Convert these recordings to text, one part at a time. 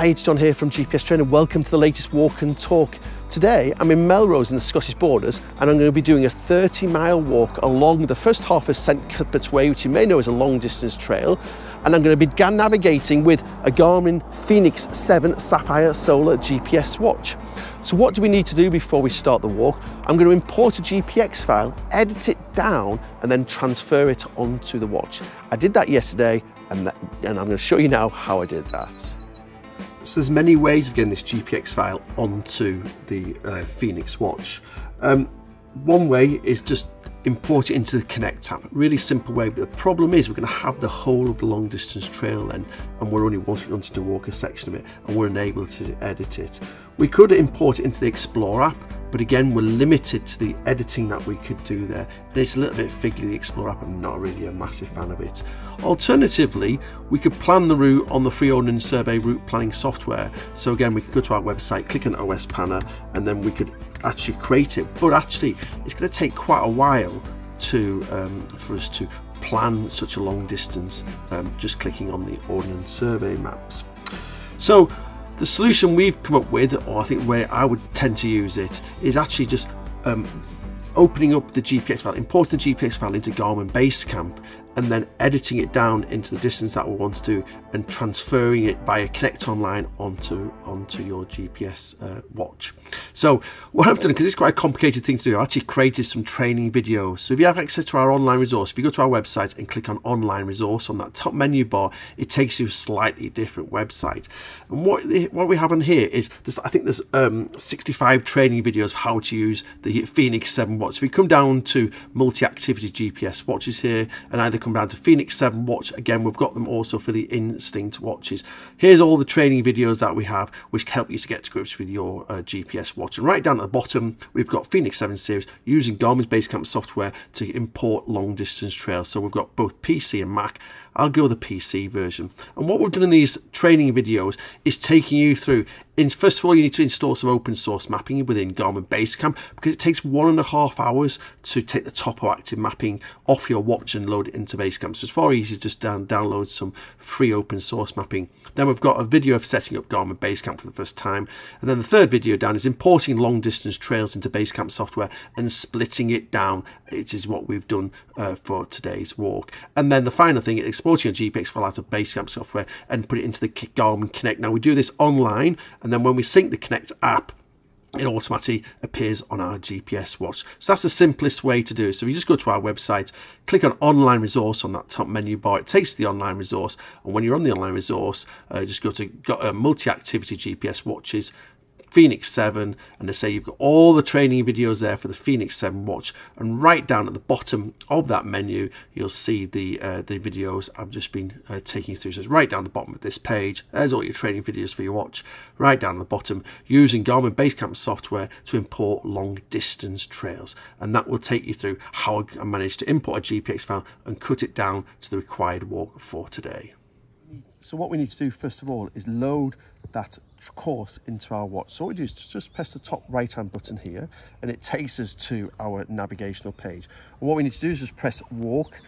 Hi, it's John here from GPS Training. Welcome to the latest walk and talk. Today I'm in Melrose in the Scottish borders and I'm going to be doing a 30-mile walk along the first half of St Cuthbert's Way, which you may know is a long distance trail, and I'm going to be navigating with a Garmin Fenix 7 Sapphire Solar GPS watch. So what do we need to do before we start the walk? I'm going to import a GPX file, edit it down and then transfer it onto the watch. I did that yesterday and I'm going to show you now how I did that. So there's many ways of getting this GPX file onto the Fenix watch. One way is just import it into the Connect app. Really simple way, but the problem is we're going to have the whole of the long distance trail then, and we're only wanting to walk a section of it, and we're unable to edit it. We could import it into the Explore app, but again we're limited to the editing that we could do there. And it's a little bit fiddly, the Explore app. I'm not really a massive fan of it. Alternatively, we could plan the route on the free Ordnance Survey route planning software. So again, we could go to our website, click on OS Planner, and then we could actually create it. But actually, it's going to take quite a while to for us to plan such a long distance just clicking on the Ordnance Survey maps. So the solution we've come up with, or I think the way I would tend to use it, is actually just opening up the GPX file, importing the GPX file into Garmin BaseCamp, and then editing it down into the distance that we want to do and transferring it via Connect Online onto your GPS watch. So what I've done, because it's quite a complicated thing to do, I've actually created some training videos. So if you have access to our online resource, if you go to our website and click on online resource on that top menu bar, it takes you to a slightly different website. And what we have on here is, I think there's 65 training videos of how to use the Fenix 7 watch. So if we come down to multi-activity GPS watches here, and either come down to Fenix 7 watch, again we've got them also for the Instinct watches. Here's all the training videos that we have which help you to get to grips with your GPS watch. And right down at the bottom we've got Fenix 7 series using Garmin's BaseCamp software to import long distance trails. So we've got both PC and Mac. I'll go with the PC version. And what we've done in these training videos is taking you through, first of all you need to install some open source mapping within Garmin BaseCamp, because it takes 1.5 hours to take the topo active mapping off your watch and load it into BaseCamp. So it's far easier to just download some free open source mapping. Then we've got a video of setting up Garmin BaseCamp for the first time. And then the third video down is importing long distance trails into BaseCamp software and splitting it down. It is what we've done for today's walk. And then the final thing is exporting a GPX file out of BaseCamp software and put it into the Garmin Connect. Now we do this online, and then when we sync the Connect app, it automatically appears on our GPS watch. So that's the simplest way to do it. So if you just go to our website, click on online resource on that top menu bar, it takes the online resource, and when you're on the online resource, just go to multi-activity GPS watches, Fenix 7, and they say you've got all the training videos there for the Fenix 7 watch, and right down at the bottom of that menu you'll see the videos I've just been taking you through. So it's right down the bottom of this page. There's all your training videos for your watch, right down at the bottom, using Garmin BaseCamp software to import long distance trails, and that will take you through how I managed to import a GPX file and cut it down to the required walk for today. So what we need to do first of all is load that course into our watch. So what we do is just press the top right hand button here and it takes us to our navigational page. And what we need to do is just press walk,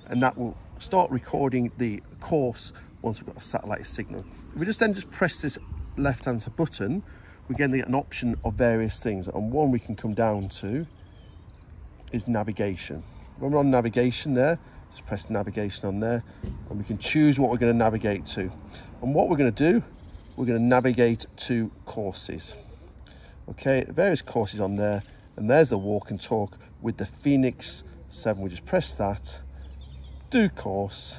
and that will start recording the course once we've got a satellite signal. If we just press this left hand button, we get an option of various things, and one we can come down to is navigation. When we're on navigation there, just press navigation on there and we can choose what we're going to navigate to. And what we're going to do, we're going to navigate to courses. Okay, various courses on there, and there's the walk and talk with the Fenix 7. We just press that, do course,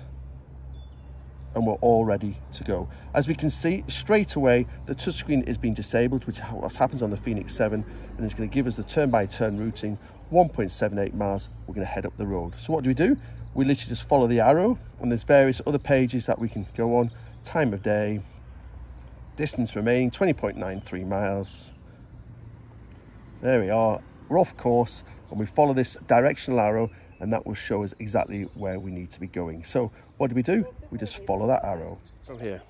and we're all ready to go. As we can see straight away, the touchscreen is being disabled, which is what happens on the Fenix 7, and it's going to give us the turn-by-turn routing, 1.78 miles. We're going to head up the road. So what do? We literally just follow the arrow, and there's various other pages that we can go on. Time of day, distance remaining 20.93 miles. There we are, we're off course, and we follow this directional arrow, and that will show us exactly where we need to be going. So what do? We just follow that arrow. From here.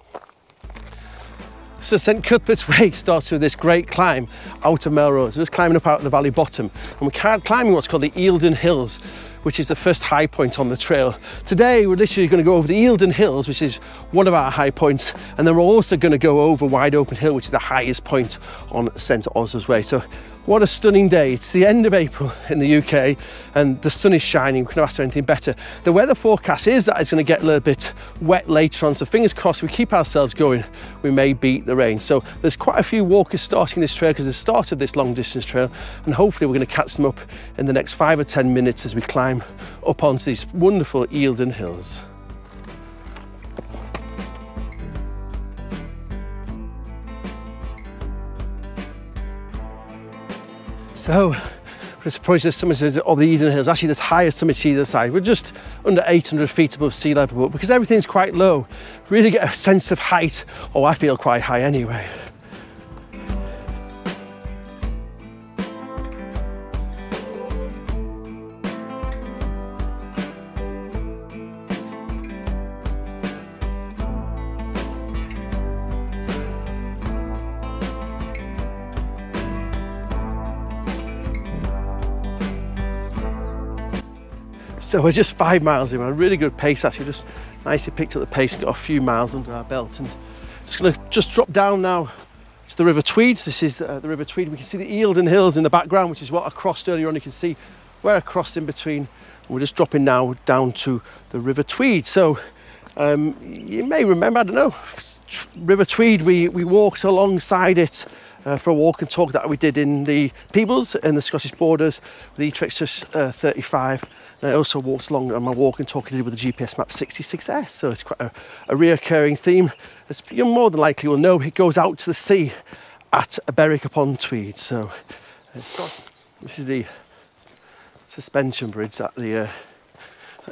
So St Cuthbert's Way starts with this great climb out of Melrose. We're just climbing up out of the valley bottom, and we're climbing what's called the Eildon Hills, which is the first high point on the trail. Today we're literally going to go over the Eildon Hills, which is one of our high points, and then we're also going to go over Wideopen Hill, which is the highest point on St Oswald's Way. So what a stunning day. It's the end of April in the UK and the sun is shining. We couldn't ask for anything better. The weather forecast is that it's going to get a little bit wet later on, so fingers crossed we keep ourselves going, we may beat the rain. So there's quite a few walkers starting this trail because they started this long distance trail, and hopefully we're going to catch them up in the next 5 or 10 minutes as we climb up onto these wonderful Eildon Hills. So, it's probably the summit of the Eildon Hills. Actually, there's higher summits either side. We're just under 800 feet above sea level, but because everything's quite low, really get a sense of height. Oh, I feel quite high anyway. So we're just 5 miles in, we're at a really good pace actually, just nicely picked up the pace and got a few miles under our belt. And just going to just drop down now to the River Tweed. This is the River Tweed. We can see the Eildon Hills in the background, which is what I crossed earlier on. You can see where I crossed in between. And we're just dropping now down to the River Tweed. So you may remember, I don't know, River Tweed, we walked alongside it for a walk and talk that we did in the Peebles in the Scottish borders with the Utrecht 35. And I also walked along on my walk and talk I did with the GPS map 66S, so it's quite a reoccurring theme. As you more than likely will know, it goes out to the sea at Berwick upon Tweed. So this is the suspension bridge that that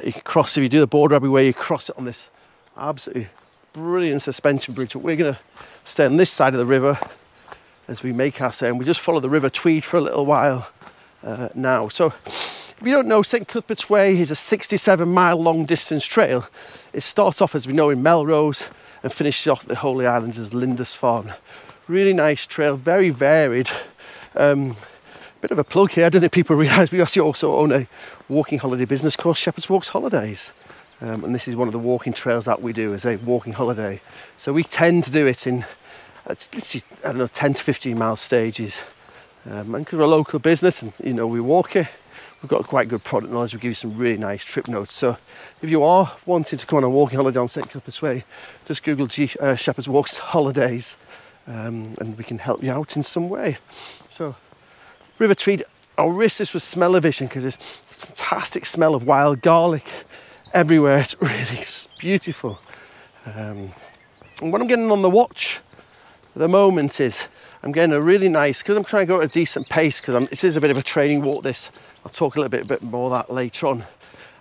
you can cross if you do the border everywhere. You cross it on this absolutely brilliant suspension bridge. But we're going to stay on this side of the river as we make our way, and we just follow the River Tweed for a little while now. So if you don't know, St Cuthbert's Way is a 67-mile long distance trail. It starts off, as we know, in Melrose and finishes off the Holy Islands as Lindisfarne. Really nice trail, very varied. Bit of a plug here, I don't know if people realise we also own a walking holiday business called Shepherd's Walks Holidays. And this is one of the walking trails that we do as a walking holiday. So we tend to do it in, it's literally, I don't know, 10 to 15 mile stages. And because we're a local business and, you know, we walk it, we've got quite good product knowledge. We give you some really nice trip notes. So if you are wanting to come on a walking holiday on St Cuthbert's Way, just Google Shepherd's Walks Holidays and we can help you out in some way. So River Tweed, I'll risk this with smell-o-vision because there's a fantastic smell of wild garlic everywhere. It's really beautiful. And what I'm getting on the watch at the moment is I'm getting a really nice, because I'm trying to go at a decent pace, because it is a bit of a training walk this. I'll talk a little bit more of that later on.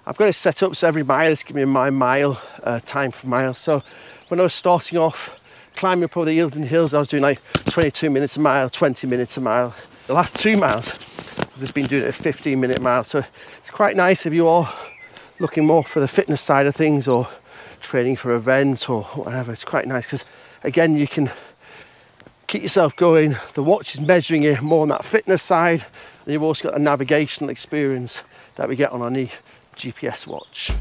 I've got it set up so every mile it's giving me my mile, time per mile. So when I was starting off climbing up over the Eildon Hills, I was doing like 22 minutes a mile, 20 minutes a mile. The last 2 miles, I've just been doing it at 15-minute mile. So it's quite nice if you are looking more for the fitness side of things or training for an event or whatever. It's quite nice because, again, you can keep yourself going. The watch is measuring you more on that fitness side. And you've also got a navigational experience that we get on any GPS watch.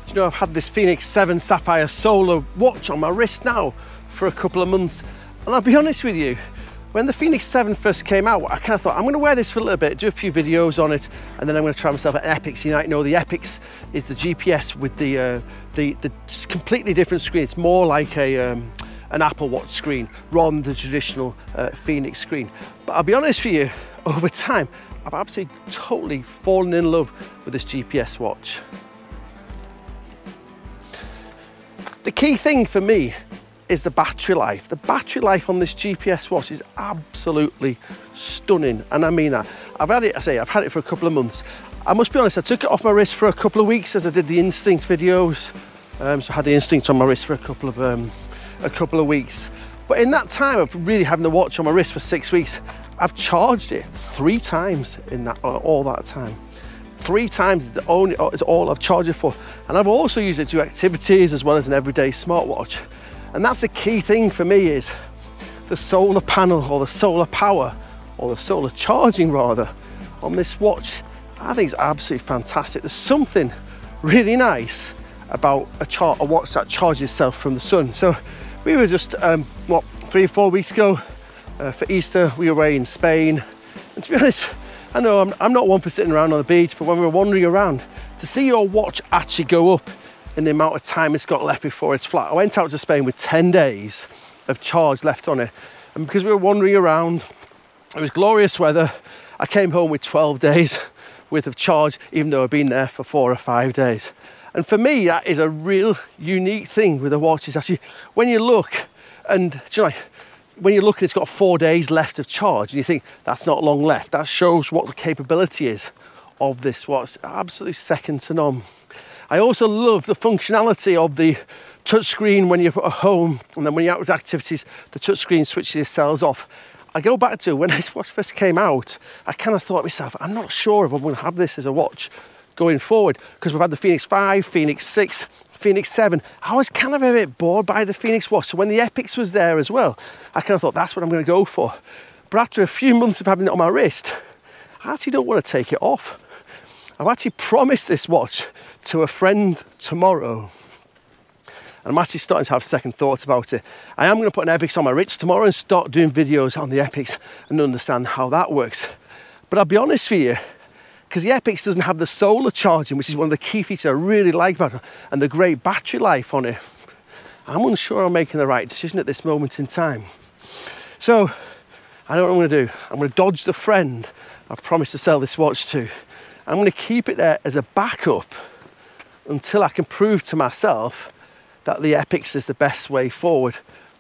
You know, I've had this Fenix 7 Sapphire Solar watch on my wrist now for a couple of months, and I'll be honest with you, when the Fenix 7 first came out, I kind of thought I'm going to wear this for a little bit, do a few videos on it, and then I'm going to try myself at Epix. You might know the Epix is the GPS with the completely different screen. It's more like an Apple Watch screen rather than the traditional Fenix screen. But I'll be honest with you, over time I've absolutely totally fallen in love with this GPS watch. The key thing for me is the battery life. The battery life on this GPS watch is absolutely stunning, and I mean that. I've had it for a couple of months. I must be honest, I took it off my wrist for a couple of weeks as I did the Instinct videos, So I had the Instinct on my wrist for a couple of weeks. But in that time of really having the watch on my wrist for 6 weeks, I've charged it 3 times in all that time. 3 times is all I've charged it for. And I've also used it to do activities as well as an everyday smartwatch. And that's the key thing for me, is the solar panel, or the solar power, or the solar charging rather, on this watch. I think it's absolutely fantastic. There's something really nice about a watch that charges itself from the sun. So we were just, 3 or 4 weeks ago for Easter, we were away in Spain. And to be honest, I know I'm not one for sitting around on the beach, but when we were wandering around, to see your watch actually go up in the amount of time it's got left before it's flat. I went out to Spain with 10 days of charge left on it. And because we were wandering around, it was glorious weather. I came home with 12 days worth of charge, even though I've been there for 4 or 5 days. And for me, that is a real unique thing with a watch. Is actually, when you look, and when you look and it's got 4 days left of charge, and you think that's not long left, that shows what the capability is of this watch. Absolutely second to none. I also love the functionality of the touchscreen when you're at home, and then when you're out with activities, the touchscreen switches your cells off. I go back to when this watch first came out, I kind of thought to myself, I'm not sure if I'm going to have this as a watch going forward, because we've had the Fenix 5, Fenix 6, Fenix 7. I was kind of a bit bored by the Fenix watch. So when the Epix was there as well, I kind of thought that's what I'm going to go for. But after a few months of having it on my wrist, I actually don't want to take it off. I've actually promised this watch to a friend tomorrow. And I'm actually starting to have second thoughts about it. I am going to put an Epix on my wrist tomorrow and start doing videos on the Epix and understand how that works. But I'll be honest with you, because the Epix doesn't have the solar charging, which is one of the key features I really like about it, and the great battery life on it, I'm unsure I'm making the right decision at this moment in time. So I don't know what I'm going to do. I'm going to dodge the friend I've promised to sell this watch to. I'm going to keep it there as a backup until I can prove to myself that the Epix is the best way forward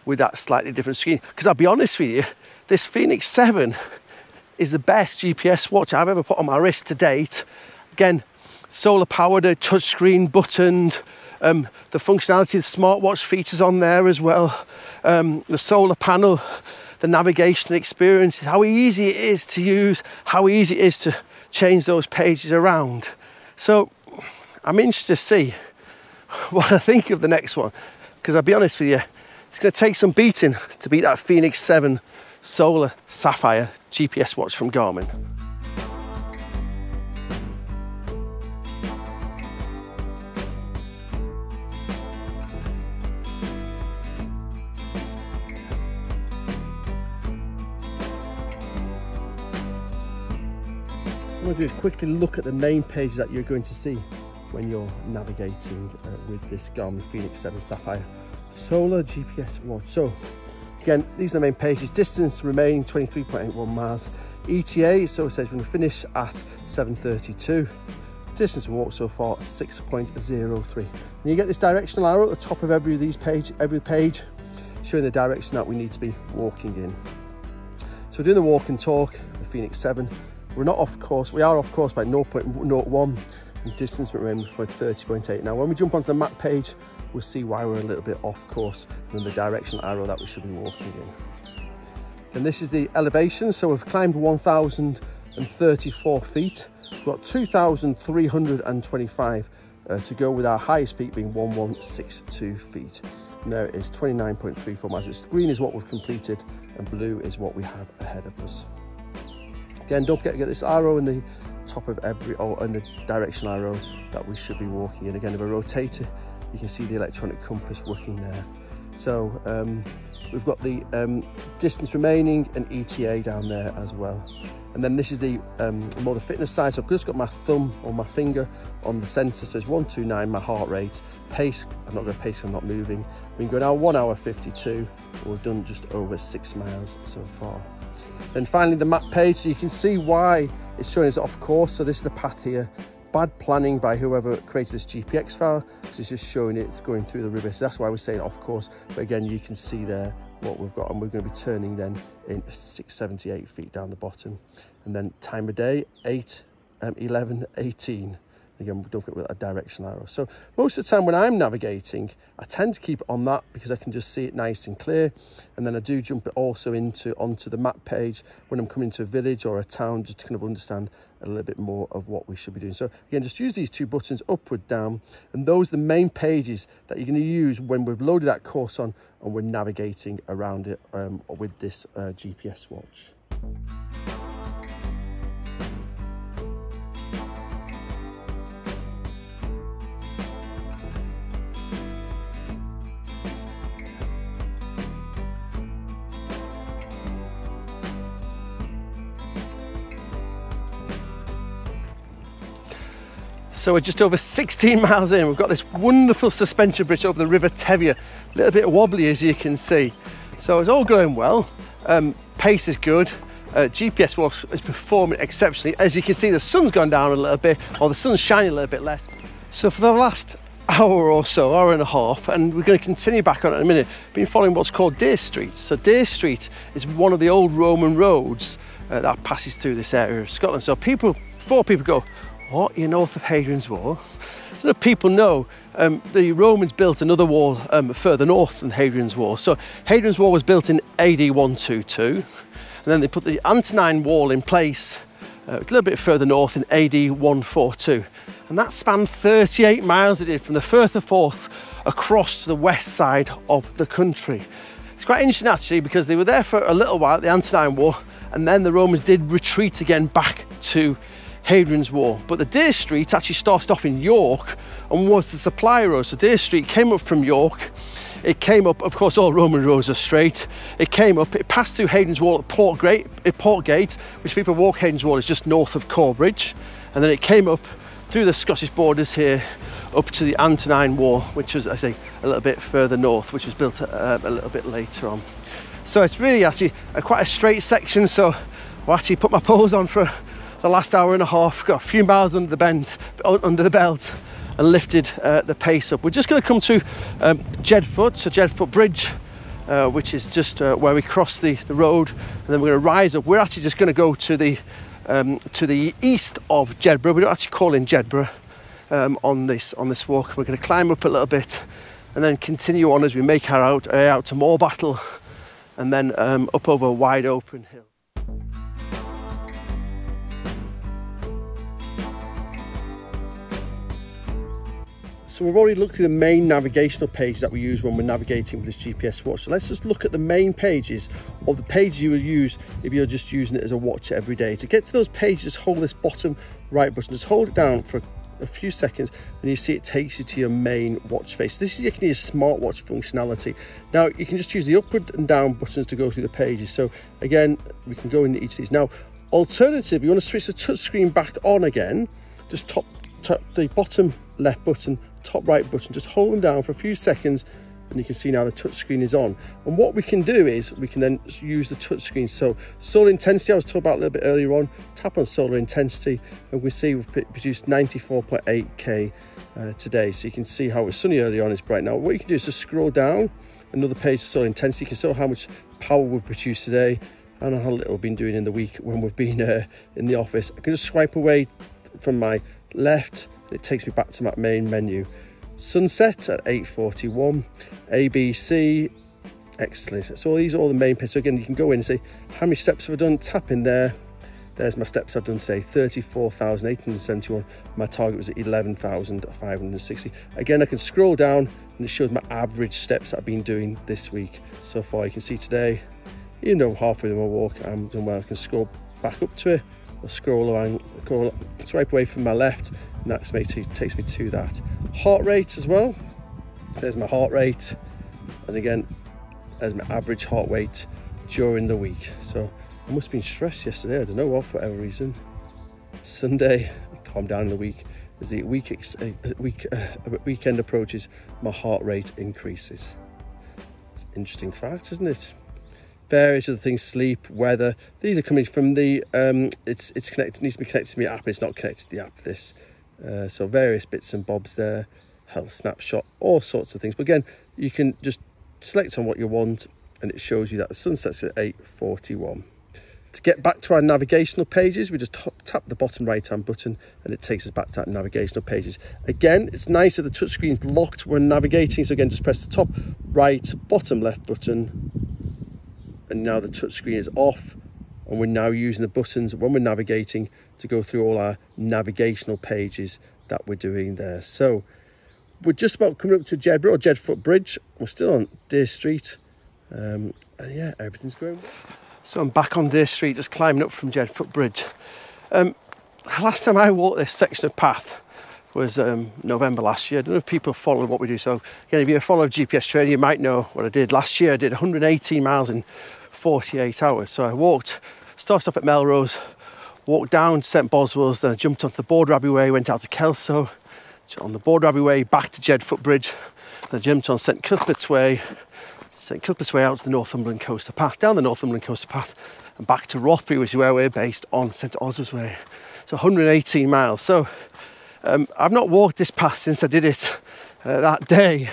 with that slightly different screen. Because I'll be honest with you, this Fenix 7 is the best GPS watch I've ever put on my wrist to date. Again, solar powered, touchscreen, buttoned, the functionality, the smartwatch features on there as well, the solar panel, the navigation experience, how easy it is to use, how easy it is to change those pages around. So I'm interested to see what I think of the next one, because I'll be honest with you, it's going to take some beating to beat that Fenix 7 Solar Sapphire GPS watch from Garmin. What I'm going to do is quickly look at the main pages that you're going to see when you're navigating with this Garmin Fenix 7 Sapphire Solar GPS watch. So again, these are the main pages. Distance remaining 23.81 miles. ETA, so it says we're going to finish at 7:32. Distance walked so far 6.03. And you get this directional arrow at the top of every page showing the direction that we need to be walking in. So we're doing the walk and talk, the Fenix 7. We're not off course, we are off course by 0.01, and distance remaining for 30.8. Now when we jump onto the map page, we'll see why we're a little bit off course and the directional arrow that we should be walking in. And this is the elevation, so we've climbed 1,034 feet. We've got 2,325 to go, with our highest peak being 1,162 feet. And there it is, 29.34 miles. It's green is what we've completed and blue is what we have ahead of us. Again, don't forget to get this arrow in the top of and the direction arrow that we should be walking in. Again, if I rotate it, you can see the electronic compass working there. So we've got the distance remaining and ETA down there as well. And then this is the more the fitness side. So I've just got my thumb or my finger on the sensor. So it's 129, my heart rate. Pace, I'm not going to pace, I'm not moving. We can go now 1 hour 52. We've done just over 6 miles so far. Then finally the map page, so you can see why it's showing us off course. So this is the path here. Bad planning by whoever created this GPX file, because it's just showing it going through the river. So that's why we're saying off course. But again, you can see there what we've got, and we're going to be turning then in 678 feet down the bottom. And then time of day 8, 11, 18. Again, don't forget with a directional arrow. So most of the time when I'm navigating, I tend to keep it on that because I can just see it nice and clear. And then I do jump it also onto the map page when I'm coming to a village or a town, just to kind of understand a little bit more of what we should be doing. So again, just use these two buttons, upward, down, and those are the main pages that you're going to use when we've loaded that course on and we're navigating around it with this GPS watch. So we're just over 16 miles in. We've got this wonderful suspension bridge over the River Teviot, a little bit wobbly as you can see. So it's all going well. Pace is good. GPS watch is performing exceptionally. As you can see, the sun's gone down a little bit, or the sun's shining a little bit less. So for the last hour or so, hour and a half, and we're going to continue back on it in a minute, been following what's called Dere Street. So Dere Street is one of the old Roman roads that passes through this area of Scotland. So before people go, what, you're north of Hadrian's Wall? So people know the Romans built another wall further north than Hadrian's Wall. So Hadrian's Wall was built in AD 122, and then they put the Antonine wall in place a little bit further north in AD 142. And that spanned 38 miles it did, from the Firth of Forth across to the west side of the country. It's quite interesting actually, because they were there for a little while, the Antonine Wall, and then the Romans did retreat again back to Hadrian's Wall. But the Dere Street actually started off in York and was the supply road. So Dere Street came up from York. It came up, of course, all Roman roads are straight. It came up, it passed through Hadrian's Wall at Portgate, which people walk Hadrian's Wall is just north of Corbridge. And then it came up through the Scottish borders here up to the Antonine Wall, which was, I say, a little bit further north, which was built a little bit later on. So it's really actually quite a straight section. So I'll actually put my poles on for the last hour and a half, got a few miles under the belt, and lifted the pace up. We're just going to come to Yetholm, so Yetholm Bridge, which is just where we cross the road, and then we're going to rise up. We're actually just going to go to the east of Jedburgh. We don't actually call in Jedburgh on this walk. We're going to climb up a little bit and then continue on as we make our out to Morebattle, and then up over a Wideopen hill. So we've already looked through the main navigational pages that we use when we're navigating with this GPS watch. So let's just look at the main pages, or the pages you will use if you're just using it as a watch every day. To get to those pages, just hold this bottom right button, just hold it down for a few seconds, and you see it takes you to your main watch face. This is your smartwatch functionality. Now you can just use the upward and down buttons to go through the pages. So again, we can go into each of these. Now, alternative, you want to switch the touchscreen back on again, just tap the bottom left button, top right button, just hold them down for a few seconds, and you can see now the touchscreen is on. And what we can do is we can then use the touchscreen. So solar intensity, I was talking about a little bit earlier on, tap on solar intensity, and we see we've produced 94.8k today. So you can see how it was sunny earlier on, it's bright now. What you can do is just scroll down another page of solar intensity. You can see how much power we've produced today and how little we've been doing in the week when we've been in the office. I can just swipe away from my left, it takes me back to my main menu. Sunset at 8:41, ABC, excellent. So these are all the main pages. So again, you can go in and say, how many steps have I done? Tap in there. There's my steps I've done today, 34,871. My target was at 11,560. Again, I can scroll down and it shows my average steps that I've been doing this week so far. You can see today, even though I'm halfway through my walk, I'm doing well. I can scroll back up to it, or scroll around, swipe away from my left, and that takes me to that. Heart rate as well. There's my heart rate, and again, there's my average heart rate during the week. So I must have been stressed yesterday, I don't know what, for whatever reason. Sunday, calm down in the week. As the weekend approaches, my heart rate increases. It's an interesting fact, isn't it? Various other things, sleep, weather. These are coming from the it's connected, needs to be connected to my app. It's not connected to the app, this. So various bits and bobs there, health snapshot, all sorts of things. But again, you can just select on what you want, and it shows you that the sun sets at 8:41. To get back to our navigational pages, we just tap the bottom right hand button and it takes us back to that navigational pages. Again, it's nice that the touchscreen's locked when navigating, so again just press the top right, bottom left button, and now the touchscreen is off, and we're now using the buttons when we're navigating to go through all our navigational pages that we're doing there. So we're just about coming up to Jedburgh or Jedfoot Bridge. We're still on Dere Street, and yeah, everything's going well. So I'm back on Dere Street, just climbing up from Jedfoot Bridge. Last time I walked this section of path was November last year. I don't know if people follow what we do. So again, if you follow GPS training, you might know what I did. Last year I did 118 miles in 48 hours. So I started off at Melrose, walked down to St Boswell's, then I jumped onto the Border Abbey Way, went out to Kelso, on the Border Abbey Way back to Jedfoot Bridge, then I jumped on St Cuthbert's Way out to the Northumberland Coaster Path, down the Northumberland Coaster Path and back to Rothbury, which is where we're based, on St Oswald's Way. So 118 miles. So I've not walked this path since I did it that day,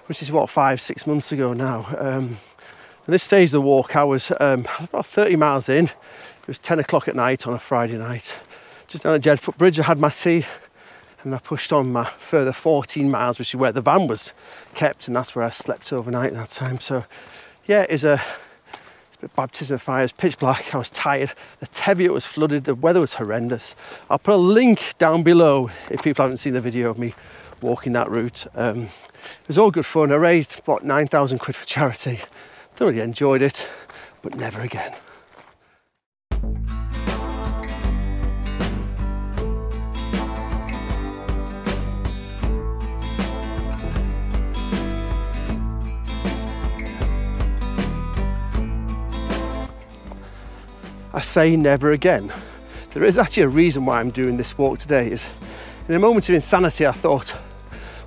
which is what, 5-6 months ago now. And this stage of the walk, I was about 30 miles in. It was 10 o'clock at night on a Friday night. Just down at Jedfoot Bridge, I had my tea, and I pushed on my further 14 miles, which is where the van was kept, and that's where I slept overnight that time. So yeah, it's a bit of baptism of fire. It was pitch black, I was tired, the Teviot was flooded, the weather was horrendous. I'll put a link down below if people haven't seen the video of me walking that route. It was all good fun. I raised about 9,000 quid for charity. Thoroughly enjoyed it, but never again. I say never again. There is actually a reason why I'm doing this walk today. Is in a moment of insanity I thought,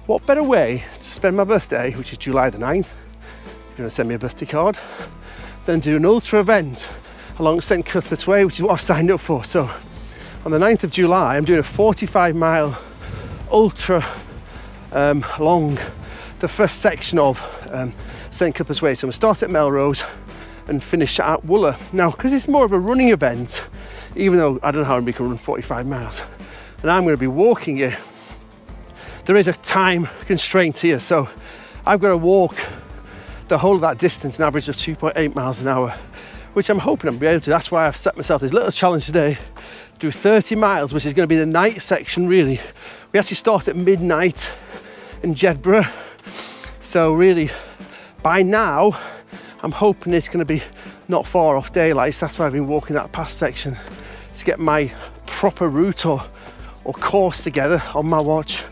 what better way to spend my birthday, which is July the 9th, you're going to send me a birthday card, than do an ultra event along St Cuthbert's Way, which is what I've signed up for. So on the 9th of July I'm doing a 45-mile ultra along the first section of St Cuthbert's Way. So I'm going to start at Melrose and finish at Wooler. Now, because it's more of a running event, even though I don't know how we can run 45 miles, and I'm going to be walking it, there is a time constraint here. So I've got to walk the whole of that distance, an average of 2.8 miles an hour, which I'm hoping I'll be able to. That's why I've set myself this little challenge today, do 30 miles, which is going to be the night section really. We actually start at midnight in Jedburgh. So really, by now, I'm hoping it's going to be not far off daylight. So that's why I've been walking that past section to get my proper route or course together on my watch,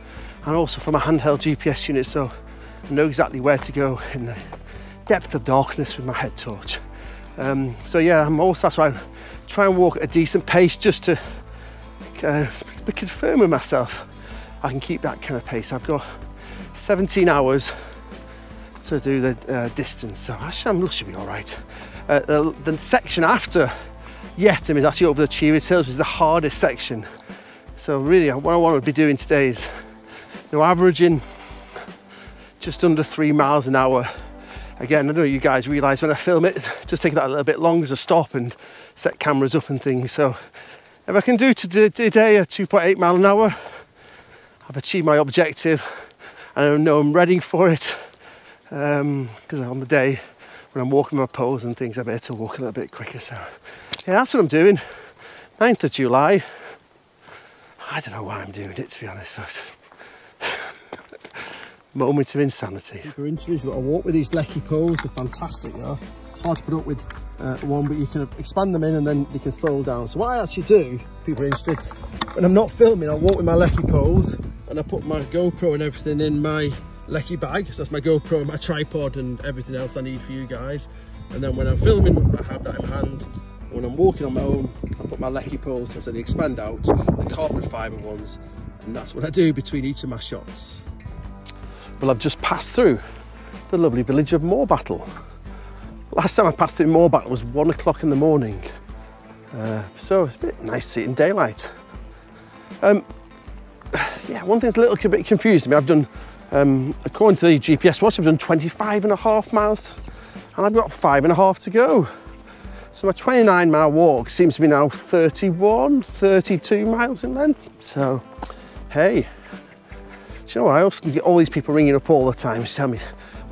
and also for my handheld GPS unit, so I know exactly where to go in the depth of darkness with my head torch. So yeah, that's why I try and walk at a decent pace, just to confirm with myself I can keep that kind of pace. I've got 17 hours to do the distance, so I should be all right. The section after Yetholm is actually over the Teviot Hills, which is the hardest section. So really, what I want to be doing today is, averaging just under 3 miles an hour. Again, I don't know if you guys realise when I film it, just take that a little bit longer to stop and set cameras up and things. So if I can do today a 2.8 mile an hour, I've achieved my objective, and I know I'm ready for it. Because on the day when I'm walking my poles and things, I better walk a little bit quicker. So yeah, that's what I'm doing. 9th of July. I don't know why I'm doing it, to be honest, but moment of insanity. Super inches, I walk with these Leki poles. They're fantastic. It's hard to put up with one, but you can expand them in and then they can fold down. So what I actually do, if people are interested, when I'm not filming, I walk with my Leki poles and I put my GoPro and everything in my Leki bag. So that's my GoPro, my tripod and everything else I need for you guys. And then when I'm filming, I have that in my hand. When I'm walking on my own, I put my Leki poles, so they expand out, the carbon fibre ones, and that's what I do between each of my shots. Well, I've just passed through the lovely village of Morebattle. Last time I passed through Morebattle was 1 o'clock in the morning, so it's a bit nice to see it in daylight. Yeah, one thing's a little bit confusing me. I've done, according to the GPS watch, I've done 25.5 miles, and I've got 5.5 to go. So my 29-mile walk seems to be now 31, 32 miles in length. So, hey, do you know what? I often get all these people ringing up all the time to tell me,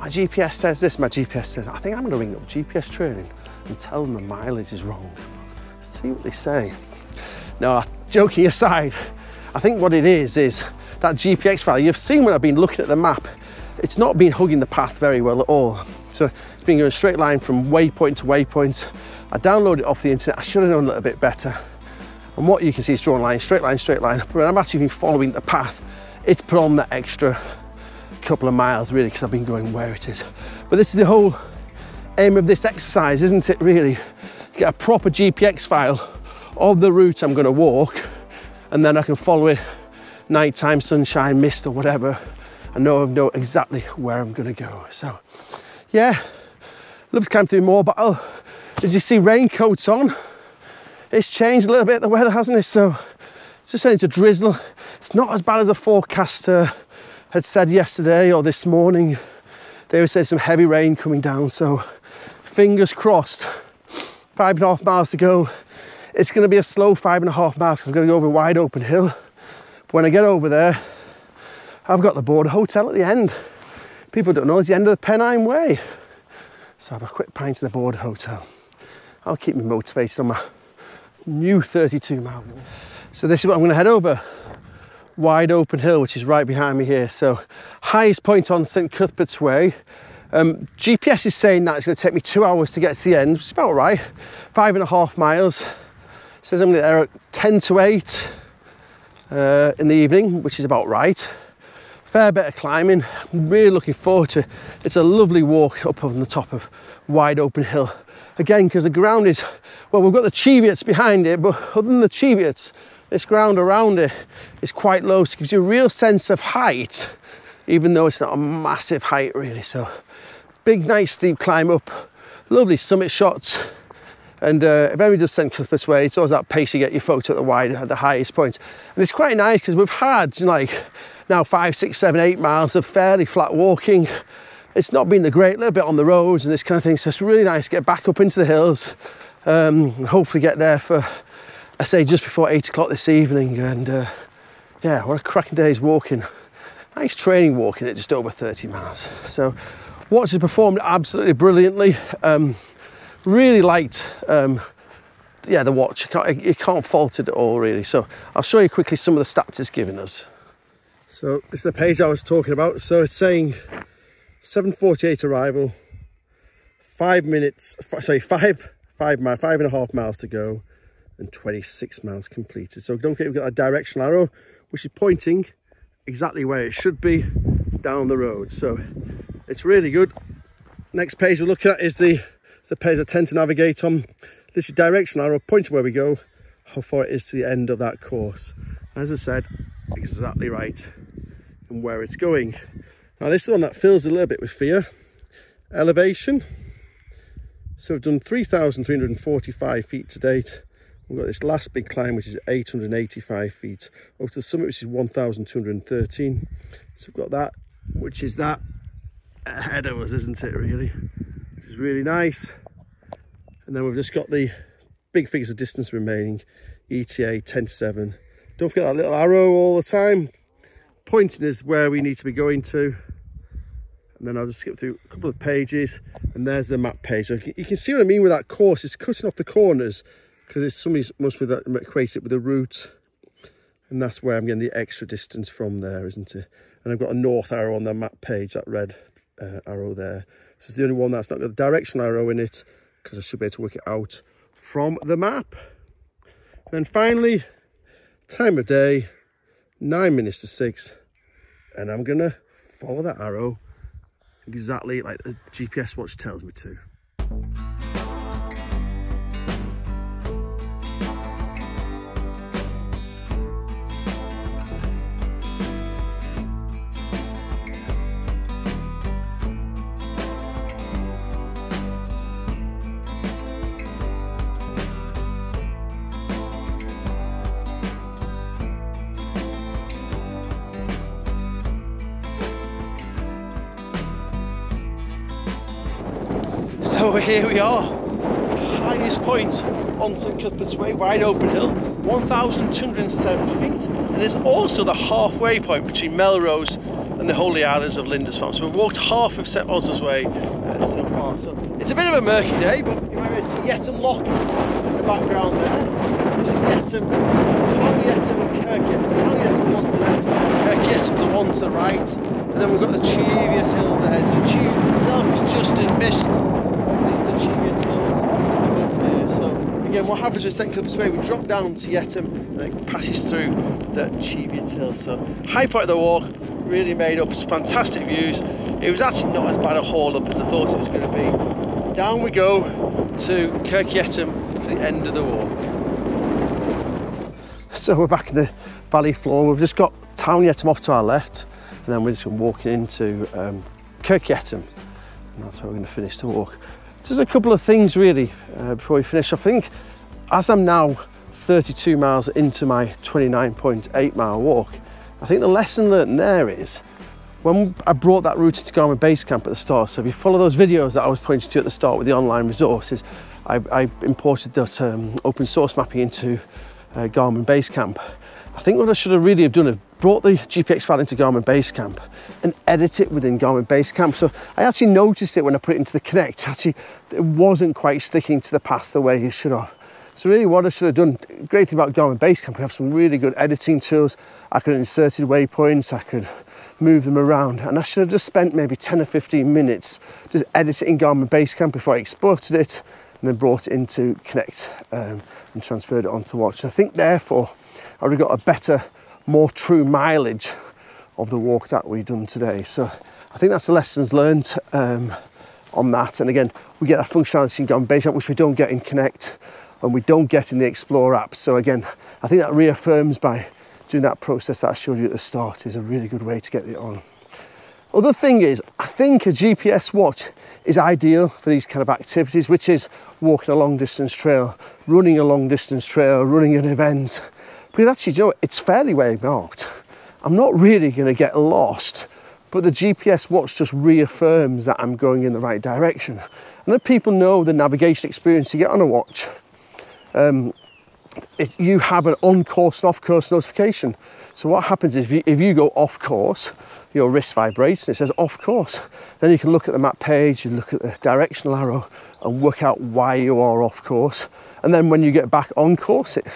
my GPS says this, my GPS says that. I think I'm gonna ring up GPS training and tell them the mileage is wrong. See what they say. No, joking aside, I think what it is that GPX file. You've seen when I've been looking at the map, it's not been hugging the path very well at all. So it's been going a straight line from waypoint to waypoint. I downloaded it off the internet. I should have known a little bit better. And what you can see is drawn line, straight line, straight line. But when I'm actually been following the path, it's put on that extra couple of miles really, because I've been going where it is. But this is the whole aim of this exercise, isn't it really? To get a proper GPX file of the route I'm going to walk, and then I can follow it nighttime, sunshine, mist or whatever. I know exactly where I'm going to go. So yeah, love to camp through Morebattle. As you see, raincoats on. It's changed a little bit, the weather, hasn't it? So it's just starting to drizzle. It's not as bad as the forecaster had said yesterday or this morning. They were saying some heavy rain coming down, so fingers crossed. 5.5 miles to go. It's going to be a slow 5.5 miles. I'm going to go over Wideopen hill. But when I get over there, I've got the border hotel at the end. People don't know it's the end of the Pennine Way. So I'll have a quick pint to the border hotel. I'll keep me motivated on my new 32-mile walk. So this is what I'm going to head over. Wideopen hill, which is right behind me here. So highest point on St Cuthbert's Way. GPS is saying that it's going to take me 2 hours to get to the end, which is about right. 5.5 miles. It says I'm going to get there at 10 to 8 in the evening, which is about right. Fair bit of climbing. I'm really looking forward to it. It's a lovely walk up on the top of Wideopen hill. Again, because the ground is, well, we've got the Teviots behind it, but other than the Teviots, this ground around it is quite low, so it gives you a real sense of height, even though it's not a massive height really. So big, nice steep climb up, lovely summit shots. And if anybody does St Cuthbert's Way, it's always that pace you get your photo at the highest point. And it's quite nice because we've had like now 5, 6, 7, 8 miles of fairly flat walking. It's not been the great, little bit on the roads and this kind of thing. So it's really nice to get back up into the hills and hopefully get there for, I say, just before 8 o'clock this evening. And yeah, what a cracking day's walking. Nice training walking at just over 30 miles. So watch has performed absolutely brilliantly. Really liked yeah, the watch. You can't fault it at all really. So I'll show you quickly some of the stats it's given us. So this is the page I was talking about. So it's saying 7:48 arrival, 5.5 miles to go, and 26 miles completed. So don't forget, we've got a directional arrow which is pointing exactly where it should be down the road. So it's really good. Next page we're looking at is the page I tend to navigate on. This is directional arrow pointing where we go, how far it is to the end of that course. As I said, exactly right and where it's going. Now this is the one that fills a little bit with fear. Elevation. So we've done 3,345 feet to date. We've got this last big climb, which is 885 feet, up to the summit, which is 1,213. So we've got that, which is that ahead of us, isn't it, really? Which is really nice. And then we've just got the big figures of distance remaining, ETA 10 to 7. Don't forget that little arrow all the time, pointing us where we need to be going to. And then I'll just skip through a couple of pages, and there's the map page. So you can see what I mean with that course. It's cutting off the corners, because somebody must be that equates it with a route, and that's where I'm getting the extra distance from there, isn't it? And I've got a north arrow on the map page, that red arrow there. This is the only one that's not got the directional arrow in it, because I should be able to work it out from the map. And then finally, time of day, 9 minutes to 6, and I'm gonna follow that arrow exactly like the GPS watch tells me to. So here we are, heaviest point on St Cuthbert's Way, Wideopen Hill, 1,207 feet, and it's also the halfway point between Melrose and the Holy Islands of Lindisfarne. So we've walked half of St Oswald's Way so far. So it's a bit of a murky day, but you might be able to see Yetholm Lock in the background there. This is Yetholm, Town Yetholm and Kirk Yetholm. Town Yetholm's one to the left, Kirk Yetholm's the one to the right, and then we've got the Teviot hills ahead. So Teviot itself is just in mist. These are the Teviot hills over there. So again, what happens with St Cuthbert's Way, we drop down to Yetholm and it passes through the Teviot hills. So high point of the walk, really made up, fantastic views. It was actually not as bad a haul up as I thought it was going to be. Down we go to Kirk Yetholm for the end of the walk. So we're back in the valley floor. We've just got Town Yetholm off to our left, and then we're just walking into Kirk Yetholm, and that's where we're going to finish the walk. Just a couple of things really before we finish. I think as I'm now 32 miles into my 29.8 mile walk, I think the lesson learned there is when I brought that route to Garmin BaseCamp at the start. So if you follow those videos that I was pointing to at the start with the online resources, I imported that open source mapping into Garmin BaseCamp. I think what I should have really have done is brought the GPX file into Garmin BaseCamp and edit it within Garmin BaseCamp. So I actually noticed it when I put it into the Connect. Actually, it wasn't quite sticking to the path the way it should have. So really what I should have done, great thing about Garmin BaseCamp, we have some really good editing tools. I could have inserted waypoints, I could move them around, and I should have just spent maybe 10 or 15 minutes just editing Garmin BaseCamp before I exported it and then brought it into Connect and transferred it onto Watch. And I think therefore I would have got a better, more true mileage of the walk that we've done today. So I think that's the lessons learned on that. And again, we get that functionality in Garmin BaseCamp, which we don't get in Connect and we don't get in the Explore app. So again, I think that reaffirms by doing that process that I showed you at the start is a really good way to get it on. Other thing is, I think a GPS watch is ideal for these kind of activities, which is walking a long distance trail, running a long distance trail, running an event. Because actually, you know, it's fairly well marked. I'm not really going to get lost, but the GPS watch just reaffirms that I'm going in the right direction. And let people know the navigation experience you get on a watch. You have an on-course and off-course notification. So what happens is if you go off-course, your wrist vibrates and it says off-course. Then you can look at the map page, you look at the directional arrow and work out why you are off-course. And then when you get back on course, it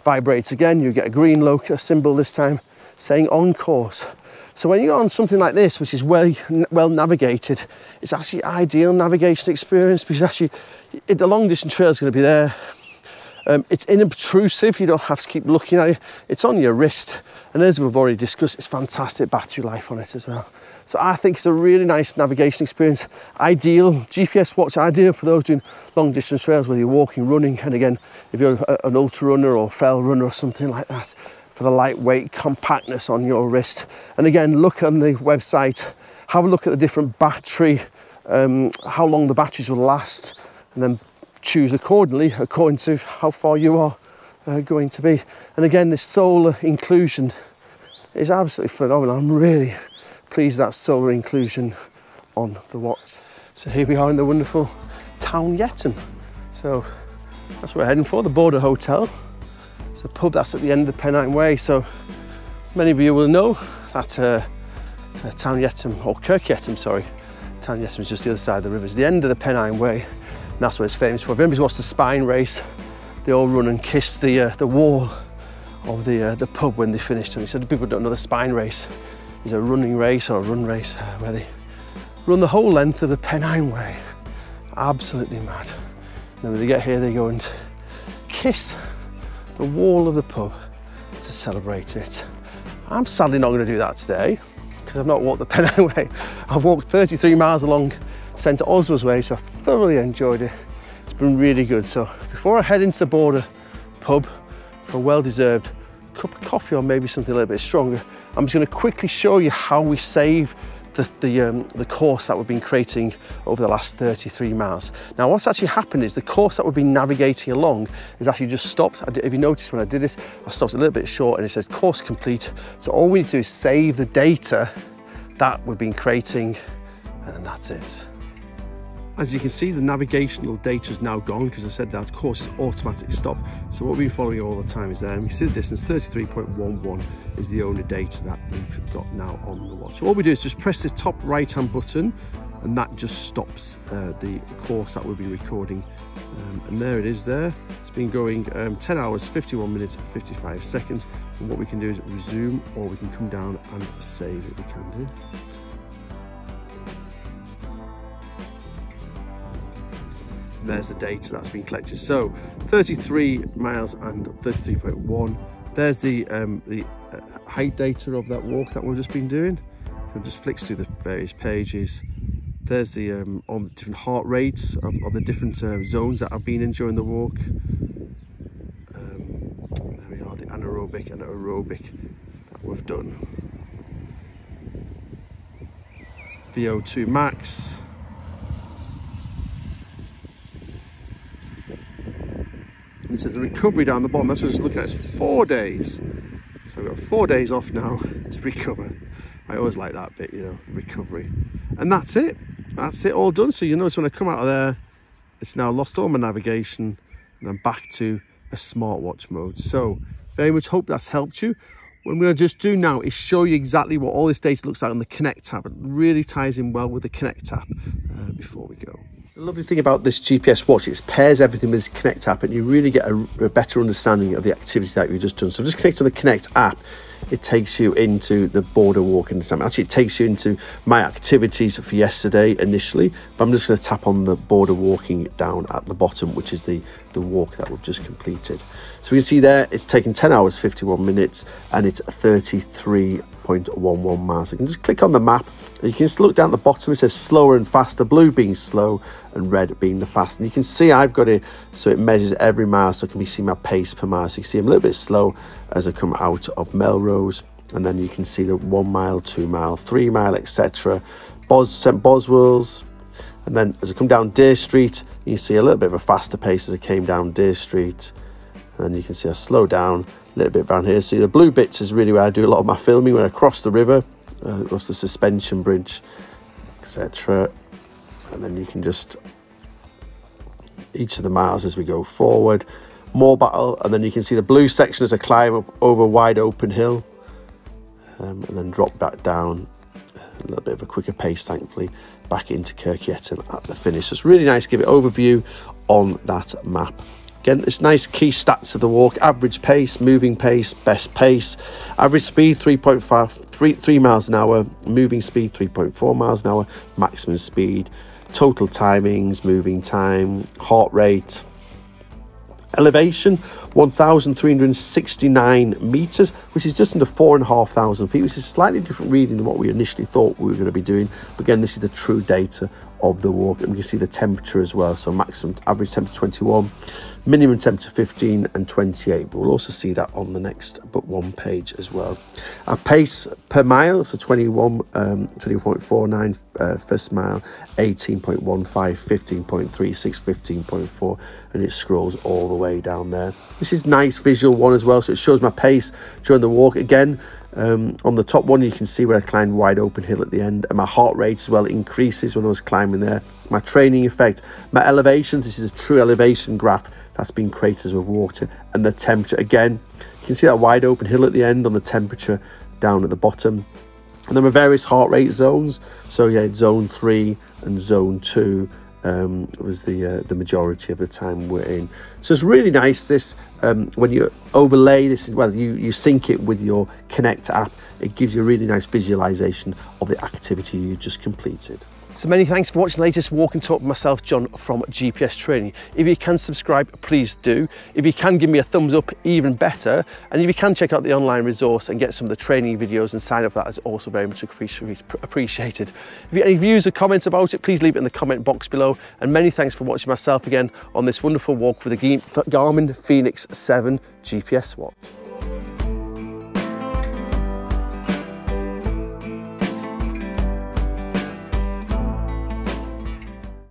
vibrates again. You get a green local symbol this time saying on course. So when you're on something like this, which is well navigated, it's actually ideal navigation experience because actually the long distance trail is going to be there. It's inobtrusive, you don't have to keep looking at it. It's on your wrist, and as we've already discussed, it's fantastic battery life on it as well. So I think it's a really nice navigation experience. Ideal, GPS watch ideal for those doing long distance trails, whether you're walking, running, and again, if you're an ultra runner or fell runner or something like that, for the lightweight compactness on your wrist. And again, look on the website, have a look at the different battery, how long the batteries will last, and then choose accordingly according to how far you are going to be. And again, this solar inclusion is absolutely phenomenal. I'm really pleased that solar inclusion on the watch. So here we are in the wonderful Town Yetholm. So that's what we're heading for, the Border Hotel. It's the pub that's at the end of the Pennine Way. So many of you will know that Town Yetholm, or Kirk Yetholm, sorry. Town Yetholm is just the other side of the river. It's the end of the Pennine Way. And that's what it's famous for. If anybody's watched the Spine race, they all run and kiss the wall of the pub when they finished. And he said people don't know the Spine race is a running race or a run race where they run the whole length of the Pennine Way. Absolutely mad. And then when they get here, they go and kiss the wall of the pub to celebrate it. I'm sadly not going to do that today because I've not walked the Pennine Way. I've walked 33 miles along St Oswald's Way, so I thoroughly enjoyed it. It's been really good. So before I head into the Border pub for a well-deserved cup of coffee or maybe something a little bit stronger, I'm just going to quickly show you how we save the course that we've been creating over the last 33 miles. Now what's actually happened is the course that we've been navigating along is actually just stopped. If you notice when I did it, I stopped a little bit short and it says course complete. So all we need to do is save the data that we've been creating and then that's it. As you can see, the navigational data is now gone because I said that course is automatic stop. So what we're following all the time is there. And you can see the distance, 33.11 is the only data that we've got now on the watch. So all we do is just press the top right hand button, and that just stops the course that we'll be recording. And there it is there. It's been going 10 hours, 51 minutes, 55 seconds. And what we can do is resume, or we can come down and save it. We can do. And there's the data that's been collected. So 33 miles and 33.1. There's the height data of that walk that we've just been doing. It just flicks through the various pages. There's the on different heart rates of the different zones that I've been in during the walk. There we are, the anaerobic and aerobic that we've done. VO2 max. And this is the recovery down the bottom. That's what it's looking at. It's 4 days. So we've got 4 days off now to recover. I always like that bit, you know, recovery. And that's it. That's it, all done. So you notice when I come out of there, it's now lost all my navigation and I'm back to a smartwatch mode. So very much hope that's helped you. What I'm going to just do now is show you exactly what all this data looks like on the Connect tab. It really ties in well with the Connect app before we go. The lovely thing about this GPS watch is it pairs everything with this Connect app, and you really get a better understanding of the activity that you've just done. So just connect to the Connect app. It takes you into the border walking. Actually, it takes you into my activities for yesterday initially, but I'm just going to tap on the border walking down at the bottom, which is the walk that we've just completed. So we can see there, it's taken 10 hours, 51 minutes, and it's 33.11 miles. So you can just click on the map, and you can just look down at the bottom. It says slower and faster, blue being slow and red being the fast. And you can see I've got it, so it measures every mile, so it can be seen my pace per mile. So you can see I'm a little bit slow as I come out of Melrose, and then you can see the 1 mile, 2 mile, 3 mile, etc. St Boswell's, and then as I come down Dere Street, you see a little bit of a faster pace as I came down Dere Street, and then you can see I slow down a little bit down here. See, the blue bits is really where I do a lot of my filming, when I cross the river, across the suspension bridge, etc. And then you can just each of the miles as we go forward. Morebattle, and then you can see the blue section as I climb up over Wideopen hill, and then drop back down a little bit of a quicker pace, thankfully, back into Kirk Yetholm at the finish. So it's really nice to give it overview on that map. Again, it's nice key stats of the walk: average pace, moving pace, best pace, average speed 3 miles an hour, moving speed 3.4 miles an hour, maximum speed, total timings, moving time, heart rate, elevation 1,369 meters, which is just under 4,500 feet, which is slightly different reading than what we initially thought we were going to be doing. But again, this is the true data of the walk, and we can see the temperature as well. So maximum average temperature 21, minimum temperature 15 and 28. But we'll also see that on the next but one page as well. Our pace per mile, so 20.49 first mile, 18.15, 15.36, 15.4, and it scrolls all the way down there. This is nice visual one as well, so it shows my pace during the walk. Again, on the top one, you can see where I climbed Wideopen hill at the end, and my heart rate as well increases when I was climbing there. My training effect, my elevations, this is a true elevation graph that's been created as we've walked it, and the temperature. Again, you can see that Wideopen hill at the end on the temperature down at the bottom. And then my various heart rate zones. So yeah, zone 3 and zone 2 was the majority of the time we're in. So it's really nice, this when you overlay this, well, you sync it with your Connect app, it gives you a really nice visualization of the activity you just completed. So many thanks for watching the latest walk and talk with myself, John, from GPS Training. If you can subscribe, please do. If you can give me a thumbs up, even better. And if you can check out the online resource and get some of the training videos and sign up for that, is also very much appreciated. If you have any views or comments about it, please leave it in the comment box below. And many thanks for watching myself again on this wonderful walk with the Garmin Fenix 7 GPS watch.